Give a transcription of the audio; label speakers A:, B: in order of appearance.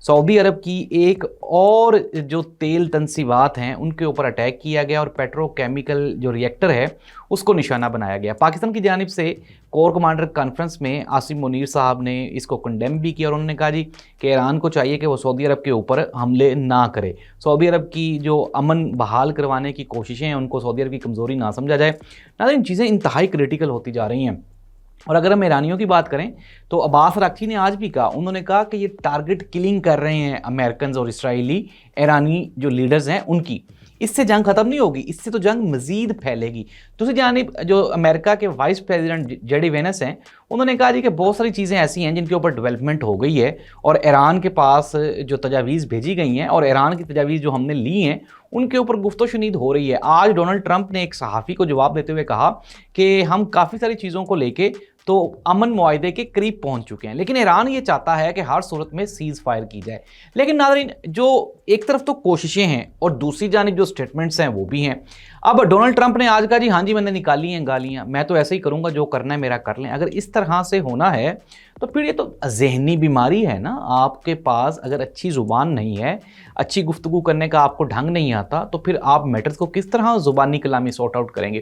A: Saudi अरब की एक और जो तेल तनसीबात हैं उनके ऊपर अटैक किया गया और पेट्रोकेमिकल जो रिएक्टर है उसको निशाना बनाया गया। पाकिस्तान की जानिब से कोर कमांडर कॉन्फ्रेंस में आसिम मुनीर साहब ने इसको कंडेम भी किया और उन्होंने कहा जी कि ईरान को चाहिए कि वो सऊदी अरब के ऊपर हमले ना करे। सऊदी अरब की जो अमन बहाल करवाने की कोशिशें हैं उनको सऊदी अरब की कमज़ोरी ना समझा जाए। नाज़रीन, चीज़ें इंतहाई क्रिटिकल होती जा रही हैं। और अगर हम ईरानियों की बात करें तो अब्बास अराक्ची ने आज भी कहा, उन्होंने कहा कि ये टारगेट किलिंग कर रहे हैं अमेरिकन और इसराइली ईरानी जो लीडर्स हैं उनकी। इससे जंग खत्म नहीं होगी, इससे तो जंग मजीद फैलेगी। दूसरी जानिब जो अमेरिका के वाइस प्रेसिडेंट जेडी वेंस हैं उन्होंने कहा जी कि बहुत सारी चीज़ें ऐसी हैं जिनके ऊपर डेवलपमेंट हो गई है और ईरान के पास जो तजावीज़ भेजी गई हैं और ईरान की तजावीज़ जो हमने ली हैं उनके ऊपर गुफ्तो शुनीद हो रही है। आज डोनाल्ड ट्रंप ने एक सहाफ़ी को जवाब देते हुए कहा कि हम काफ़ी सारी चीज़ों को लेके तो अमन मुआहदे के करीब पहुंच चुके हैं, लेकिन ईरान ये चाहता है कि हर सूरत में सीज़ फायर की जाए। लेकिन नाज़रीन, जो एक तरफ तो कोशिशें हैं और दूसरी जानिब जो स्टेटमेंट्स हैं वो भी हैं। अब डोनाल्ड ट्रंप ने आज कहा जी हाँ जी मैंने निकाली हैं गालियाँ, मैं तो ऐसे ही करूँगा, जो करना है मेरा कर लें। अगर इस तरह से होना है तो फिर ये तो जहनी बीमारी है ना। आपके पास अगर अच्छी ज़ुबान नहीं है, अच्छी गुफ्तगू करने का आपको ढंग नहीं आता, तो फिर आप मैटर्स को किस तरह ज़ुबानी कलामी सॉर्ट आउट करेंगे।